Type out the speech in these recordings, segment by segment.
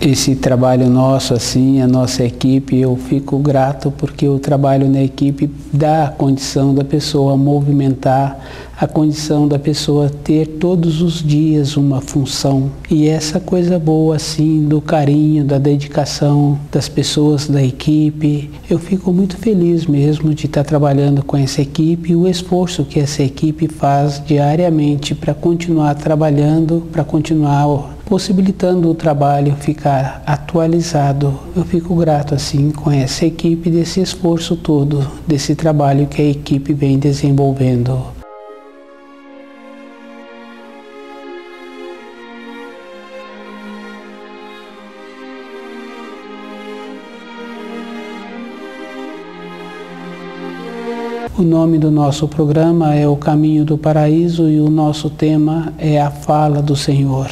Esse trabalho nosso, assim, a nossa equipe, eu fico grato porque o trabalho na equipe dá a condição da pessoa movimentar, a condição da pessoa ter todos os dias uma função. E essa coisa boa, assim, do carinho, da dedicação das pessoas da equipe, eu fico muito feliz mesmo de estar trabalhando com essa equipe e o esforço que essa equipe faz diariamente para continuar trabalhando, para continuar possibilitando o trabalho ficar atualizado. Eu fico grato assim com essa equipe, desse esforço todo, desse trabalho que a equipe vem desenvolvendo. O nome do nosso programa é O Caminho do Paraíso e o nosso tema é a fala do Senhor.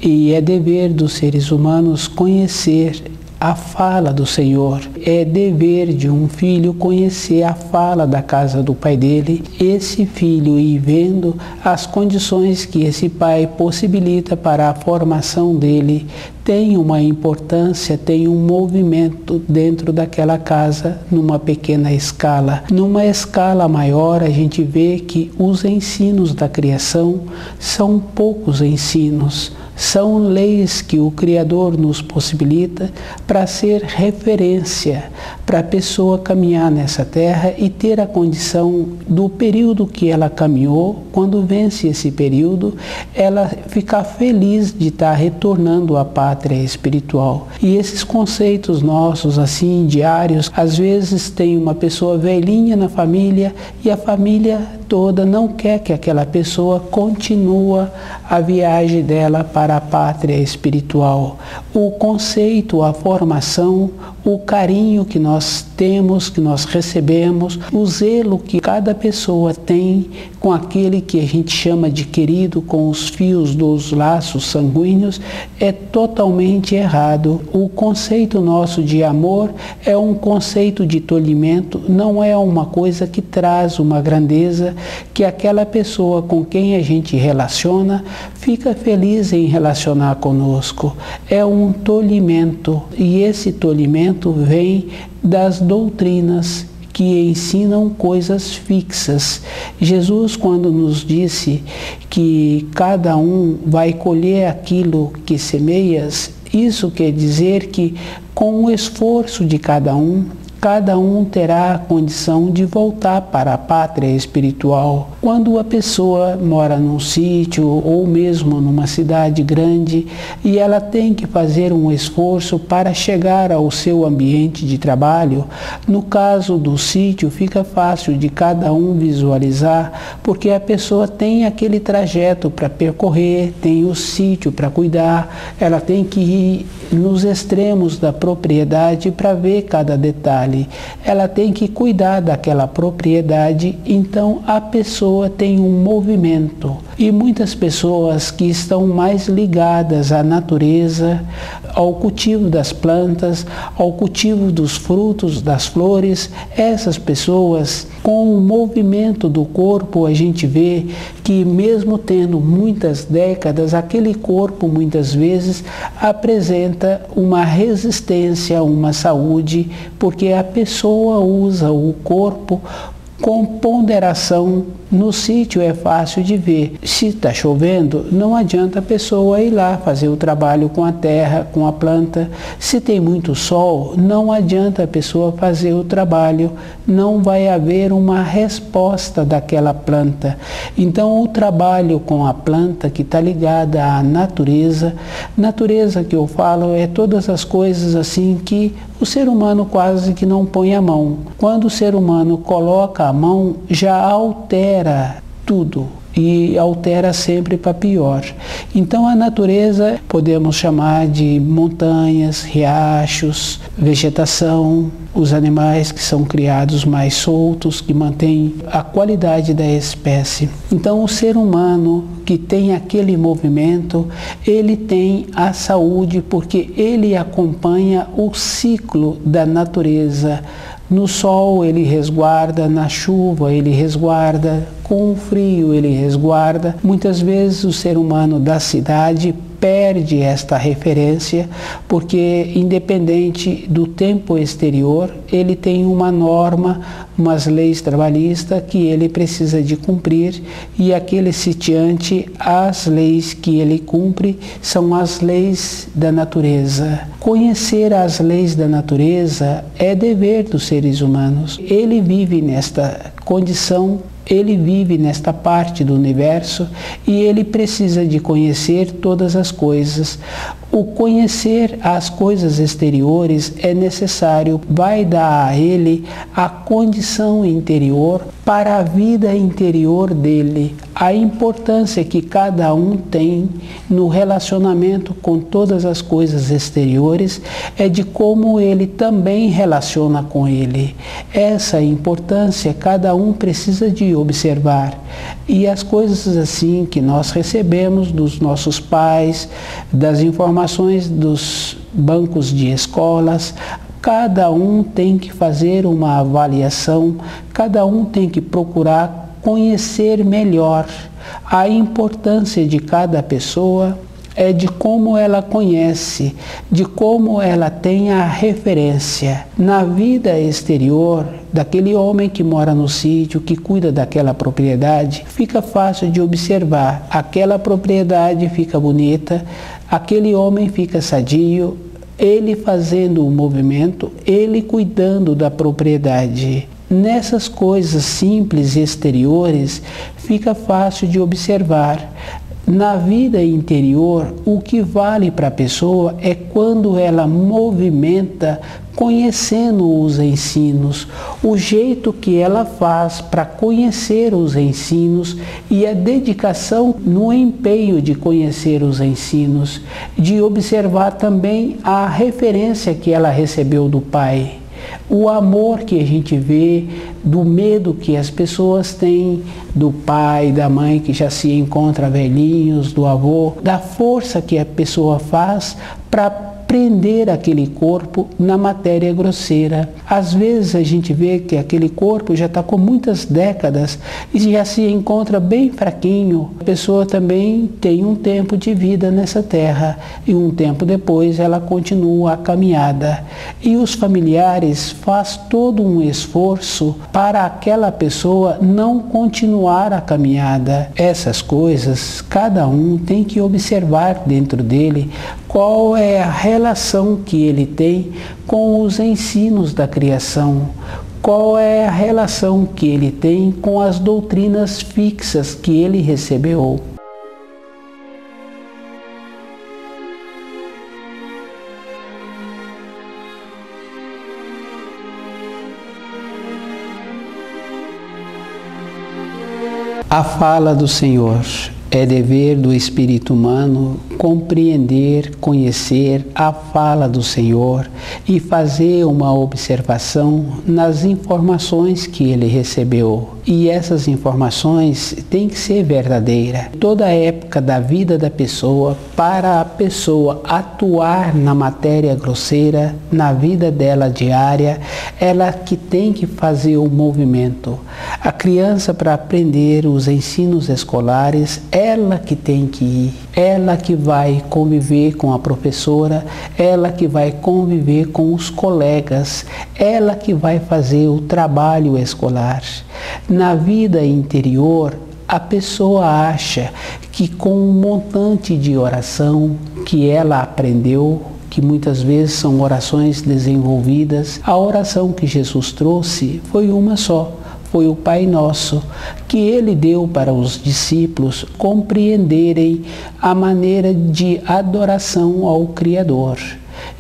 E é dever dos seres humanos conhecer a fala do Senhor. É dever de um filho conhecer a fala da casa do pai dele, esse filho ir vendo as condições que esse pai possibilita para a formação dele, tem uma importância, tem um movimento dentro daquela casa numa pequena escala. Numa escala maior, a gente vê que os ensinos da criação são poucos ensinos. São leis que o Criador nos possibilita para ser referência para a pessoa caminhar nessa terra e ter a condição do período que ela caminhou, quando vence esse período, ela ficar feliz de estar retornando à pátria espiritual. E esses conceitos nossos, assim, diários, às vezes tem uma pessoa velhinha na família e a família toda não quer que aquela pessoa continue a viagem dela para a pátria espiritual. O conceito, a formação, o carinho que nós temos, que nós recebemos, o zelo que cada pessoa tem com aquele que a gente chama de querido, com os fios dos laços sanguíneos, é totalmente errado. O conceito nosso de amor é um conceito de tolhimento, não é uma coisa que traz uma grandeza que aquela pessoa com quem a gente relaciona fica feliz em relacionar conosco. É um tolhimento, e esse tolhimento vem das doutrinas que ensinam coisas fixas. Jesus, quando nos disse que cada um vai colher aquilo que semeias, isso quer dizer que com o esforço de cada um terá a condição de voltar para a pátria espiritual. Quando a pessoa mora num sítio ou mesmo numa cidade grande e ela tem que fazer um esforço para chegar ao seu ambiente de trabalho, no caso do sítio fica fácil de cada um visualizar, porque a pessoa tem aquele trajeto para percorrer, tem o sítio para cuidar, ela tem que ir nos extremos da propriedade para ver cada detalhe. Ela tem que cuidar daquela propriedade, então a pessoa tem um movimento. E muitas pessoas que estão mais ligadas à natureza, ao cultivo das plantas, ao cultivo dos frutos, das flores, essas pessoas, com o movimento do corpo, a gente vê que mesmo tendo muitas décadas, aquele corpo muitas vezes apresenta uma resistência, uma saúde, porque a pessoa usa o corpo com ponderação. No sítio é fácil de ver. Se está chovendo, não adianta a pessoa ir lá fazer o trabalho com a terra, com a planta. Se tem muito sol, não adianta a pessoa fazer o trabalho. Não vai haver uma resposta daquela planta. Então, o trabalho com a planta que está ligada à natureza que eu falo é todas as coisas assim que o ser humano quase que não põe a mão. Quando o ser humano coloca a mão, já altera tudo. e altera sempre para pior. Então a natureza podemos chamar de montanhas, riachos, vegetação, os animais que são criados mais soltos, que mantêm a qualidade da espécie. Então o ser humano que tem aquele movimento, ele tem a saúde porque ele acompanha o ciclo da natureza. No sol ele resguarda, na chuva ele resguarda, com o frio ele resguarda. Muitas vezes o ser humano da cidade perde esta referência porque, independente do tempo exterior, ele tem uma norma, umas leis trabalhistas que ele precisa de cumprir, e aquele sitiante, as leis que ele cumpre são as leis da natureza. Conhecer as leis da natureza é dever dos seres humanos. Ele vive nesta condição, ele vive nesta parte do universo e ele precisa de conhecer todas as coisas. O conhecer as coisas exteriores é necessário, vai dar a ele a condição interior para a vida interior dele. A importância que cada um tem no relacionamento com todas as coisas exteriores é de como ele também relaciona com ele. Essa importância cada um precisa de observar. E as coisas assim que nós recebemos dos nossos pais, das informações dos bancos de escolas, cada um tem que fazer uma avaliação, cada um tem que procurar conhecer melhor. A importância de cada pessoa é de como ela conhece, de como ela tem a referência. Na vida exterior, daquele homem que mora no sítio, que cuida daquela propriedade, fica fácil de observar. Aquela propriedade fica bonita, aquele homem fica sadio, ele fazendo o movimento, ele cuidando da propriedade. Nessas coisas simples exteriores, fica fácil de observar. Na vida interior, o que vale para a pessoa é quando ela movimenta conhecendo os ensinos, o jeito que ela faz para conhecer os ensinos e a dedicação no empenho de conhecer os ensinos, de observar também a referência que ela recebeu do pai. O amor que a gente vê, do medo que as pessoas têm do pai, da mãe que já se encontra velhinhos, do avô, da força que a pessoa faz para prender aquele corpo na matéria grosseira. Às vezes a gente vê que aquele corpo já está com muitas décadas e já se encontra bem fraquinho. A pessoa também tem um tempo de vida nessa terra e um tempo depois ela continua a caminhada. E os familiares fazem todo um esforço para aquela pessoa não continuar a caminhada. Essas coisas, cada um tem que observar dentro dele qual é a relação que ele tem com os ensinos da criação, qual é a relação que ele tem com as doutrinas fixas que ele recebeu. A fala do Senhor. É dever do espírito humano compreender, conhecer a fala do Senhor e fazer uma observação nas informações que ele recebeu. E essas informações têm que ser verdadeiras. Toda a época da vida da pessoa, para a pessoa atuar na matéria grosseira, na vida dela diária, ela que tem que fazer o movimento. A criança, para aprender os ensinos escolares, ela que tem que ir, ela que vai conviver com a professora, ela que vai conviver com os colegas, ela que vai fazer o trabalho escolar. Na vida interior, a pessoa acha que com um montante de oração que ela aprendeu, que muitas vezes são orações desenvolvidas, a oração que Jesus trouxe foi uma só. Foi o Pai Nosso, que ele deu para os discípulos compreenderem a maneira de adoração ao Criador.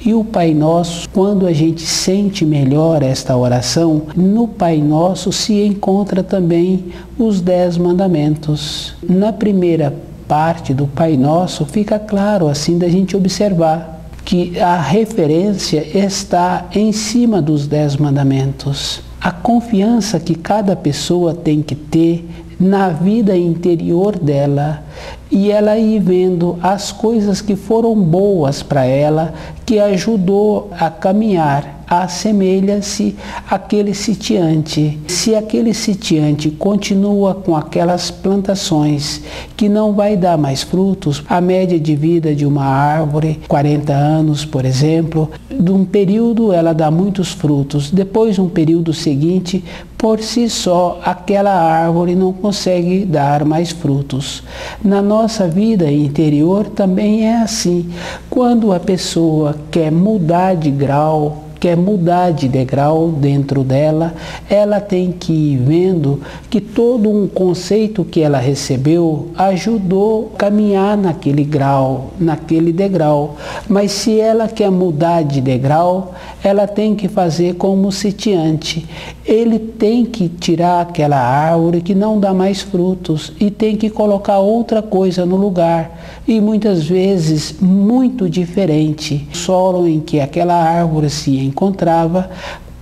E o Pai Nosso, quando a gente sente melhor esta oração, no Pai Nosso se encontra também os 10 mandamentos. Na primeira parte do Pai Nosso fica claro assim da gente observar que a referência está em cima dos 10 mandamentos. A confiança que cada pessoa tem que ter na vida interior dela e ela ir vendo as coisas que foram boas para ela, que ajudou a caminhar. Assemelha-se àquele sitiante. Se aquele sitiante continua com aquelas plantações que não vai dar mais frutos, a média de vida de uma árvore, 40 anos, por exemplo, de um período ela dá muitos frutos, depois um período seguinte, por si só, aquela árvore não consegue dar mais frutos. Na nossa vida interior também é assim. Quando a pessoa quer mudar de grau, quer mudar de degrau dentro dela, ela tem que ir vendo que todo um conceito que ela recebeu ajudou a caminhar naquele grau, naquele degrau. Mas se ela quer mudar de degrau, ela tem que fazer como o sitiante. Ele tem que tirar aquela árvore que não dá mais frutos e tem que colocar outra coisa no lugar. E muitas vezes muito diferente. O solo em que aquela árvore se encontrava,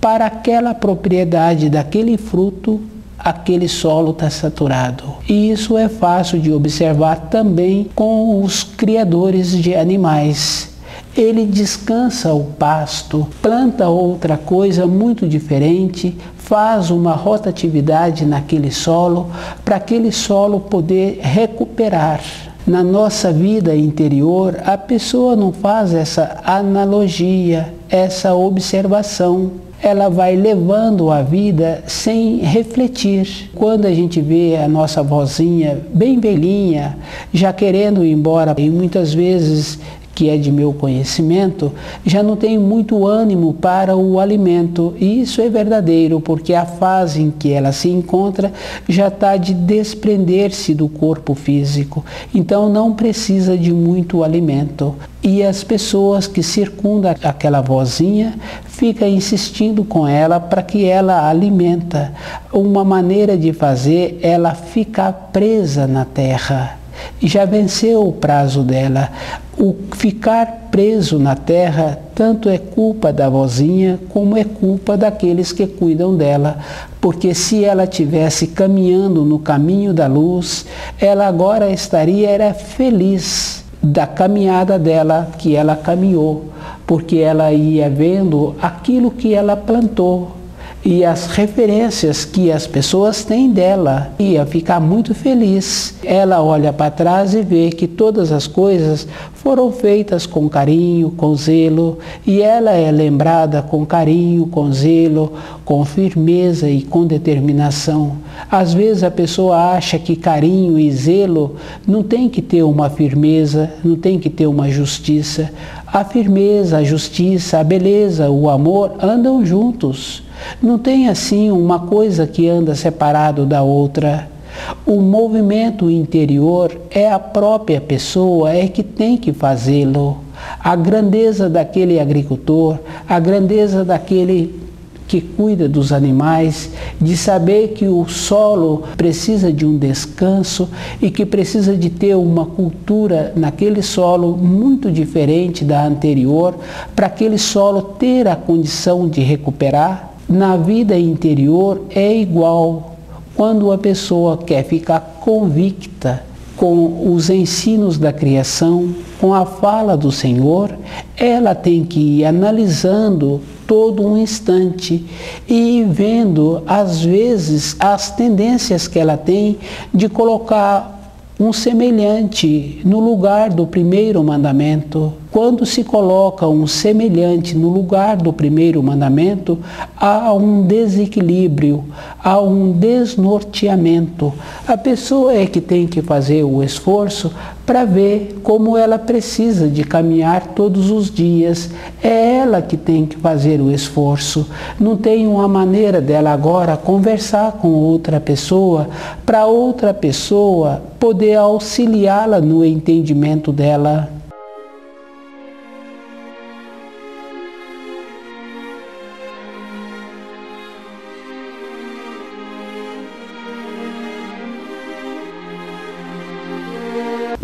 para aquela propriedade daquele fruto, aquele solo está saturado. E isso é fácil de observar também com os criadores de animais. Ele descansa o pasto, planta outra coisa muito diferente, faz uma rotatividade naquele solo, para aquele solo poder recuperar. Na nossa vida interior, a pessoa não faz essa analogia, essa observação. Ela vai levando a vida sem refletir. Quando a gente vê a nossa vozinha bem velhinha, já querendo ir embora, e muitas vezes, que é de meu conhecimento, já não tem muito ânimo para o alimento. E isso é verdadeiro, porque a fase em que ela se encontra já está de desprender-se do corpo físico. Então não precisa de muito alimento. E as pessoas que circundam aquela vozinha ficam insistindo com ela para que ela alimenta. Uma maneira de fazer ela ficar presa na terra. E já venceu o prazo dela. O ficar preso na terra tanto é culpa da vozinha como é culpa daqueles que cuidam dela. Porque se ela estivesse caminhando no caminho da luz, ela agora estaria feliz da caminhada dela que ela caminhou. Porque ela ia vendo aquilo que ela plantou. E as referências que as pessoas têm dela, ia ficar muito feliz. Ela olha para trás e vê que todas as coisas foram feitas com carinho, com zelo, e ela é lembrada com carinho, com zelo, com firmeza e com determinação. Às vezes a pessoa acha que carinho e zelo não tem que ter uma firmeza, não tem que ter uma justiça. A firmeza, a justiça, a beleza, o amor andam juntos. Não tem assim uma coisa que anda separado da outra. O movimento interior é a própria pessoa, é que tem que fazê-lo. A grandeza daquele agricultor, a grandeza daquele que cuida dos animais, de saber que o solo precisa de um descanso e que precisa de ter uma cultura naquele solo muito diferente da anterior, para aquele solo ter a condição de recuperar. Na vida interior é igual. Quando a pessoa quer ficar convicta com os ensinos da criação, com a fala do Senhor, ela tem que ir analisando todo um instante e vendo, às vezes, as tendências que ela tem de colocar um semelhante no lugar do primeiro mandamento. Quando se coloca um semelhante no lugar do primeiro mandamento, há um desequilíbrio, há um desnorteamento. A pessoa é que tem que fazer o esforço para ver como ela precisa de caminhar todos os dias. É ela que tem que fazer o esforço. Não tem uma maneira dela agora conversar com outra pessoa, para outra pessoa poder auxiliá-la no entendimento dela.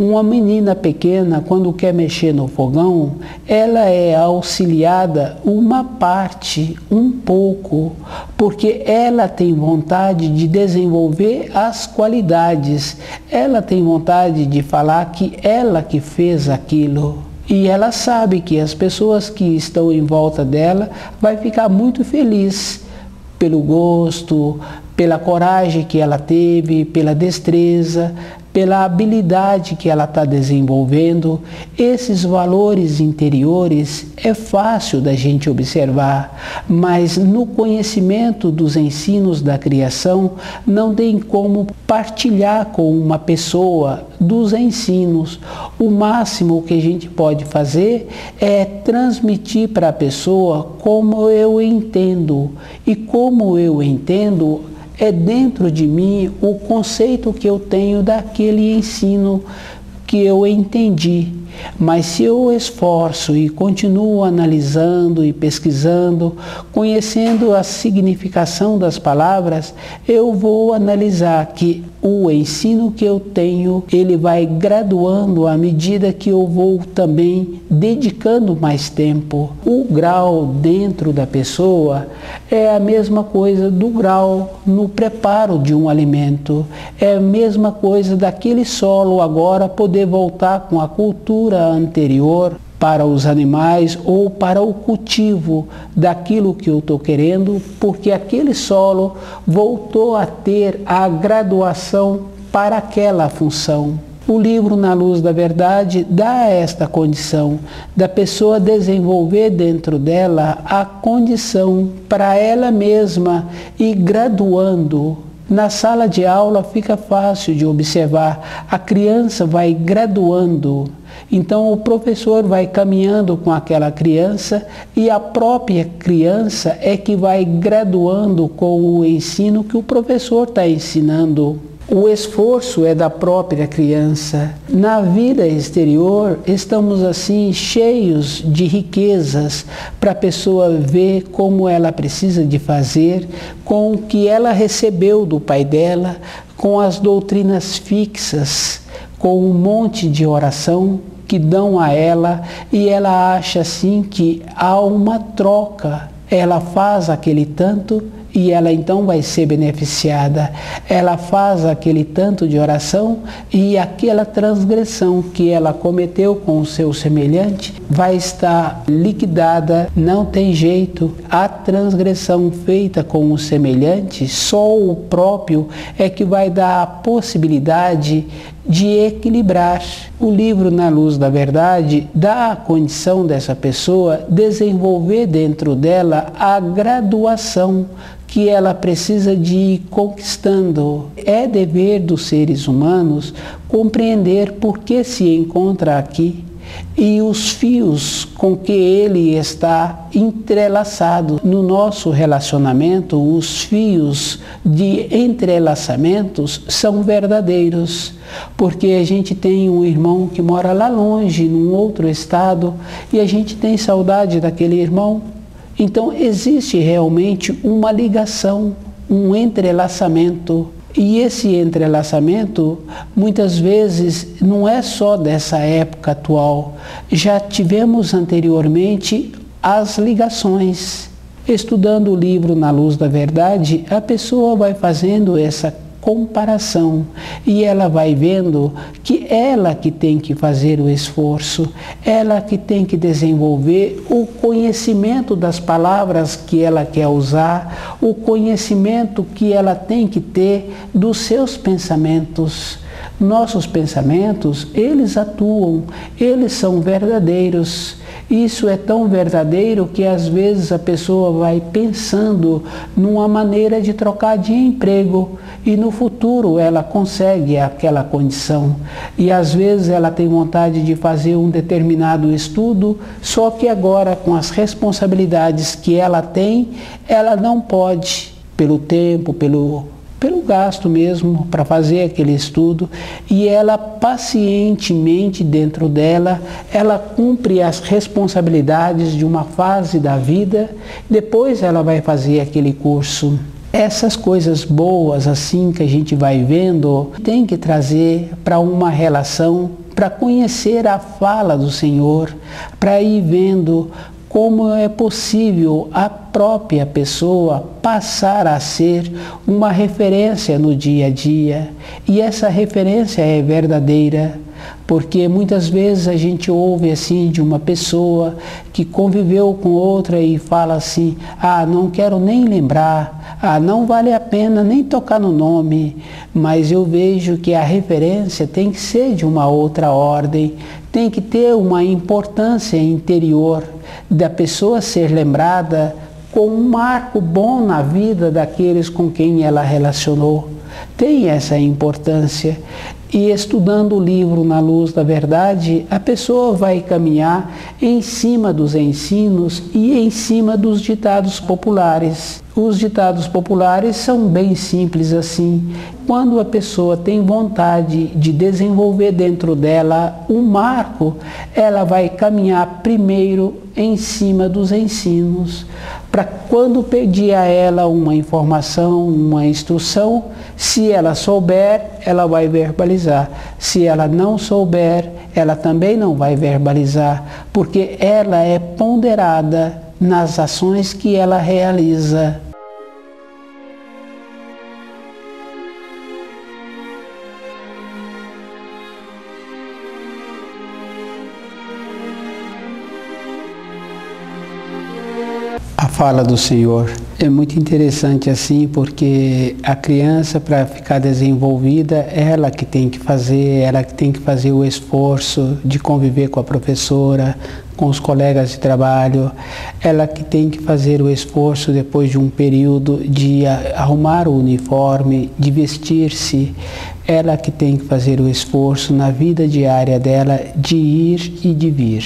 Uma menina pequena, quando quer mexer no fogão, ela é auxiliada uma parte, um pouco, porque ela tem vontade de desenvolver as qualidades. Ela tem vontade de falar que ela que fez aquilo. E ela sabe que as pessoas que estão em volta dela vai ficar muito feliz pelo gosto, pela coragem que ela teve, pela destreza, pela habilidade que ela está desenvolvendo. Esses valores interiores é fácil da gente observar, mas no conhecimento dos ensinos da criação não tem como partilhar com uma pessoa dos ensinos. O máximo que a gente pode fazer é transmitir para a pessoa como eu entendo, e como eu entendo é dentro de mim o conceito que eu tenho daquele ensino que eu entendi. Mas se eu esforço e continuo analisando e pesquisando, conhecendo a significação das palavras, eu vou analisar que o ensino que eu tenho, ele vai graduando à medida que eu vou também dedicando mais tempo. O grau dentro da pessoa é a mesma coisa do grau no preparo de um alimento. É a mesma coisa daquele solo agora poder voltar com a cultura anterior para os animais ou para o cultivo daquilo que eu estou querendo, porque aquele solo voltou a ter a graduação para aquela função. O livro Na Luz da Verdade dá esta condição da pessoa desenvolver dentro dela a condição para ela mesma ir graduando. Na sala de aula fica fácil de observar, a criança vai graduando. Então o professor vai caminhando com aquela criança e a própria criança é que vai graduando com o ensino que o professor está ensinando. O esforço é da própria criança. Na vida exterior, estamos assim cheios de riquezas para a pessoa ver como ela precisa de fazer, com o que ela recebeu do pai dela, com as doutrinas fixas, com um monte de oração que dão a ela, e ela acha assim que há uma troca. Ela faz aquele tanto e ela então vai ser beneficiada. Ela faz aquele tanto de oração e aquela transgressão que ela cometeu com o seu semelhante vai estar liquidada. Não tem jeito. A transgressão feita com o semelhante, só o próprio é que vai dar a possibilidade de equilibrar. O livro Na Luz da Verdade dá a condição dessa pessoa desenvolver dentro dela a graduação que ela precisa de ir conquistando. É dever dos seres humanos compreender por que se encontra aqui e os fios com que ele está entrelaçado. No nosso relacionamento, os fios de entrelaçamentos são verdadeiros, porque a gente tem um irmão que mora lá longe, num outro estado, e a gente tem saudade daquele irmão. Então existe realmente uma ligação, um entrelaçamento. E esse entrelaçamento, muitas vezes, não é só dessa época atual. Já tivemos anteriormente as ligações. Estudando o livro Na Luz da Verdade, a pessoa vai fazendo essa comparação e ela vai vendo que ela que tem que fazer o esforço, ela que tem que desenvolver o conhecimento das palavras que ela quer usar, o conhecimento que ela tem que ter dos seus pensamentos. Nossos pensamentos, eles atuam, eles são verdadeiros. Isso é tão verdadeiro que às vezes a pessoa vai pensando numa maneira de trocar de emprego e no futuro ela consegue aquela condição. E às vezes ela tem vontade de fazer um determinado estudo, só que agora com as responsabilidades que ela tem, ela não pode, pelo tempo, pelo gasto mesmo para fazer aquele estudo, e ela pacientemente dentro dela, ela cumpre as responsabilidades de uma fase da vida, depois ela vai fazer aquele curso. Essas coisas boas assim que a gente vai vendo, tem que trazer para uma relação para conhecer a fala do Senhor, para ir vendo como é possível a própria pessoa passar a ser uma referência no dia a dia. E essa referência é verdadeira, porque muitas vezes a gente ouve assim de uma pessoa que conviveu com outra e fala assim: ah, não quero nem lembrar, ah, não vale a pena nem tocar no nome. Mas eu vejo que a referência tem que ser de uma outra ordem, tem que ter uma importância interior da pessoa ser lembrada com um marco bom na vida daqueles com quem ela relacionou. Tem essa importância. E estudando o livro Na Luz da Verdade, a pessoa vai caminhar em cima dos ensinos e em cima dos ditados populares. Os ditados populares são bem simples assim. Quando a pessoa tem vontade de desenvolver dentro dela um marco, ela vai caminhar primeiro em cima dos ensinos, para quando pedir a ela uma informação, uma instrução, se ela souber, ela vai verbalizar. Se ela não souber, ela também não vai verbalizar, porque ela é ponderada nas ações que ela realiza. A fala do Senhor é muito interessante assim, porque a criança, para ficar desenvolvida, ela que tem que fazer o esforço de conviver com a professora, com os colegas de trabalho, ela que tem que fazer o esforço depois de um período de arrumar o uniforme, de vestir-se, ela que tem que fazer o esforço na vida diária dela de ir e de vir.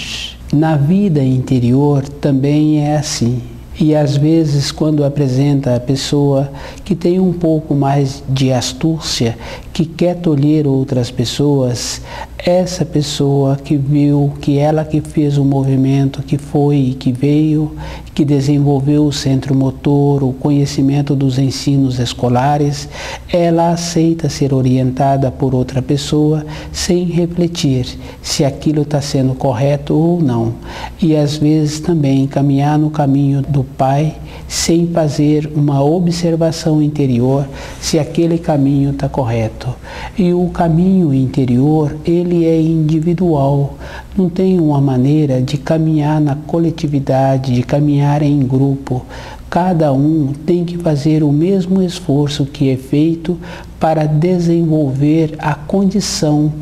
Na vida interior também é assim. E às vezes, quando apresenta a pessoa que tem um pouco mais de astúcia, que quer tolher outras pessoas, essa pessoa que viu que ela que fez o movimento, que foi e que veio, que desenvolveu o centro motor, o conhecimento dos ensinos escolares, ela aceita ser orientada por outra pessoa sem refletir se aquilo está sendo correto ou não. E às vezes também caminhar no caminho do Pai sem fazer uma observação interior se aquele caminho está correto. E o caminho interior, ele é individual, não tem uma maneira de caminhar na coletividade, de caminhar em grupo. Cada um tem que fazer o mesmo esforço que é feito para desenvolver a condição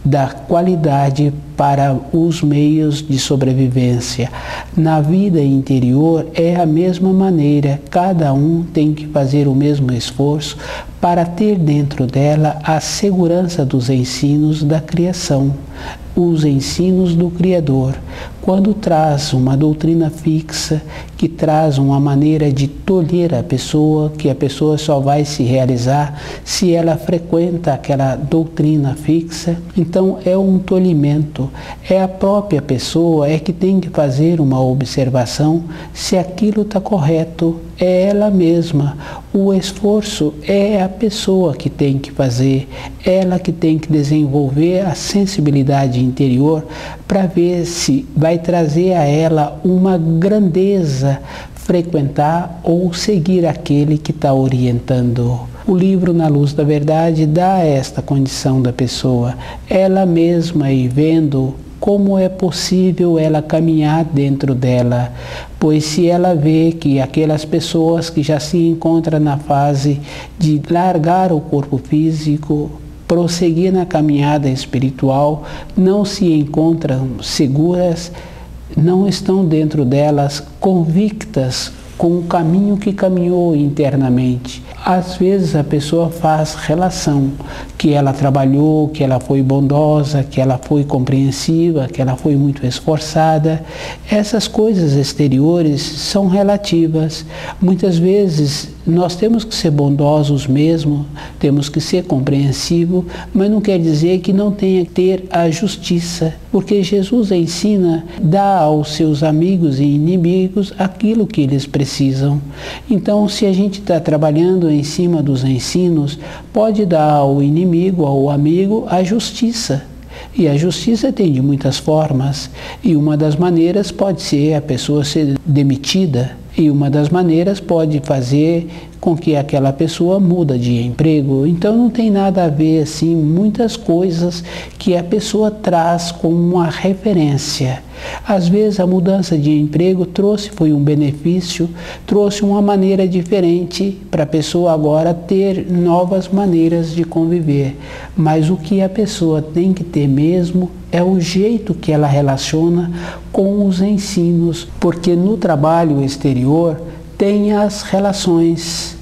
da qualidade para os meios de sobrevivência. Na vida interior é a mesma maneira, cada um tem que fazer o mesmo esforço para ter dentro dela a segurança dos ensinos da criação, os ensinos do Criador. Quando traz uma doutrina fixa, que traz uma maneira de tolher a pessoa, que a pessoa só vai se realizar se ela frequenta aquela doutrina fixa, então é um tolhimento. É a própria pessoa que tem que fazer uma observação se aquilo está correto, é ela mesma. O esforço é a pessoa que tem que fazer, ela que tem que desenvolver a sensibilidade interior para ver se vai trazer a ela uma grandeza frequentar ou seguir aquele que está orientando. O livro Na Luz da Verdade dá esta condição da pessoa, ela mesma ir vendo como é possível ela caminhar dentro dela, pois se ela vê que aquelas pessoas que já se encontram na fase de largar o corpo físico, prosseguir na caminhada espiritual, não se encontram seguras, não estão dentro delas convictas com o caminho que caminhou internamente. Às vezes a pessoa faz relação que ela trabalhou, que ela foi bondosa, que ela foi compreensiva, que ela foi muito esforçada. Essas coisas exteriores são relativas. Muitas vezes nós temos que ser bondosos mesmo, temos que ser compreensivos, mas não quer dizer que não tenha que ter a justiça, porque Jesus ensina, dá aos seus amigos e inimigos aquilo que eles precisam. Então, se a gente está trabalhando em cima dos ensinos, pode dar ao inimigo, ao amigo, a justiça. E a justiça tem de muitas formas, e uma das maneiras pode ser a pessoa ser demitida, e uma das maneiras pode fazer com que aquela pessoa muda de emprego. Então não tem nada a ver assim, muitas coisas que a pessoa traz como uma referência. Às vezes a mudança de emprego foi um benefício, trouxe uma maneira diferente para a pessoa agora ter novas maneiras de conviver. Mas o que a pessoa tem que ter mesmo é o jeito que ela relaciona com os ensinos, porque no trabalho exterior tem as relações.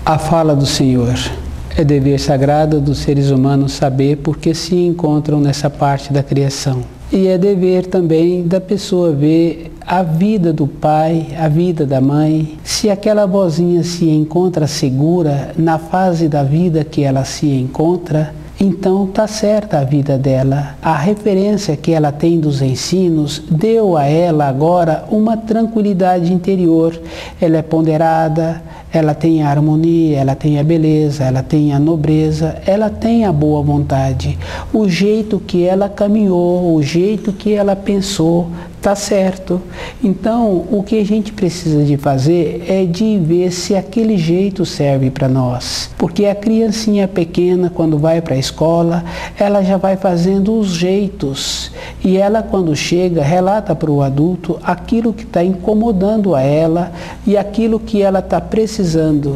A fala do Senhor. É dever sagrado dos seres humanos saber porque se encontram nessa parte da criação. E é dever também da pessoa ver a vida do pai, a vida da mãe. Se aquela vozinha se encontra segura na fase da vida que ela se encontra, então está certa a vida dela. A referência que ela tem dos ensinos deu a ela agora uma tranquilidade interior. Ela é ponderada, ela tem a harmonia, ela tem a beleza, ela tem a nobreza, ela tem a boa vontade. O jeito que ela caminhou, o jeito que ela pensou, está certo. Então, o que a gente precisa de fazer é de ver se aquele jeito serve para nós. Porque a criancinha pequena, quando vai para a escola, ela já vai fazendo os jeitos. E ela, quando chega, relata para o adulto aquilo que está incomodando a ela e aquilo que ela está precisando.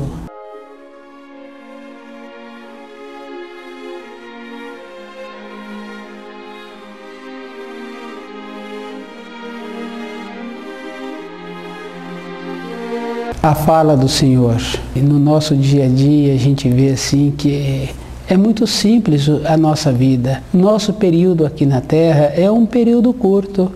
A fala do Senhor. E no nosso dia a dia a gente vê assim que é muito simples a nossa vida. Nosso período aqui na Terra é um período curto,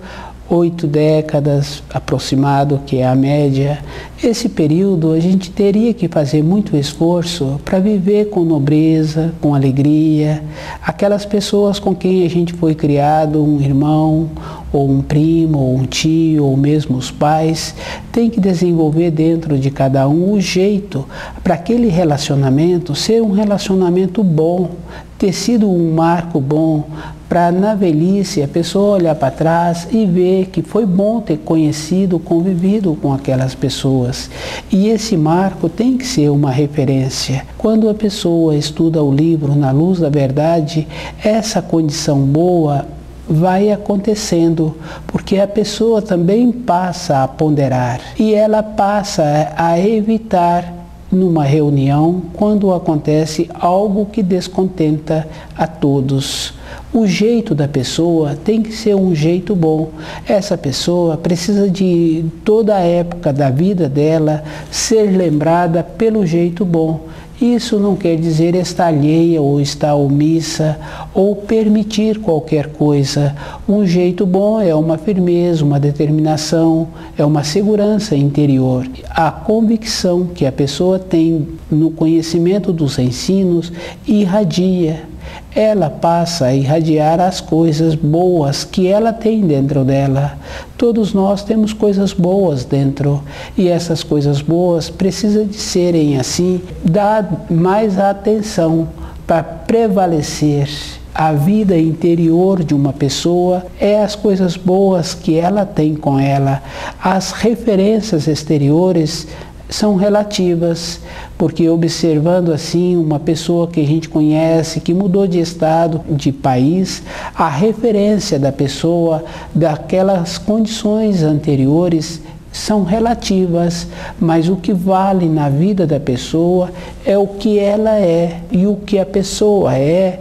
8 décadas aproximado, que é a média. Esse período a gente teria que fazer muito esforço para viver com nobreza, com alegria. Aquelas pessoas com quem a gente foi criado, um irmão, ou um primo, ou um tio, ou mesmo os pais, tem que desenvolver dentro de cada um o jeito para aquele relacionamento ser um relacionamento bom, ter sido um marco bom, para na velhice a pessoa olhar para trás e ver que foi bom ter conhecido, convivido com aquelas pessoas. E esse marco tem que ser uma referência. Quando a pessoa estuda o livro Na Luz da Verdade, essa condição boa vai acontecendo, porque a pessoa também passa a ponderar e ela passa a evitar numa reunião quando acontece algo que descontenta a todos. O jeito da pessoa tem que ser um jeito bom. Essa pessoa precisa de toda a época da vida dela ser lembrada pelo jeito bom. Isso não quer dizer estar alheia ou estar omissa ou permitir qualquer coisa. Um jeito bom é uma firmeza, uma determinação, é uma segurança interior. A convicção que a pessoa tem no conhecimento dos ensinos irradia. Ela passa a irradiar as coisas boas que ela tem dentro dela. Todos nós temos coisas boas dentro e essas coisas boas precisam de serem assim, dar mais atenção para prevalecer. A vida interior de uma pessoa é as coisas boas que ela tem com ela. As referências exteriores são relativas, porque observando assim uma pessoa que a gente conhece, que mudou de estado, de país, a referência da pessoa, daquelas condições anteriores, são relativas, mas o que vale na vida da pessoa é o que ela é, e o que a pessoa é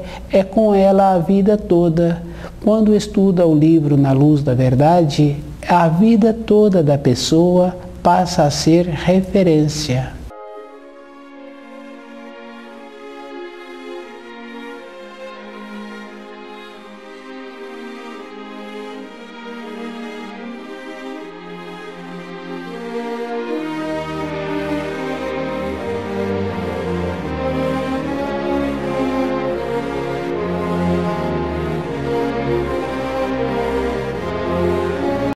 com ela a vida toda. Quando estuda o livro Na Luz da Verdade, a vida toda da pessoa passa a ser referência.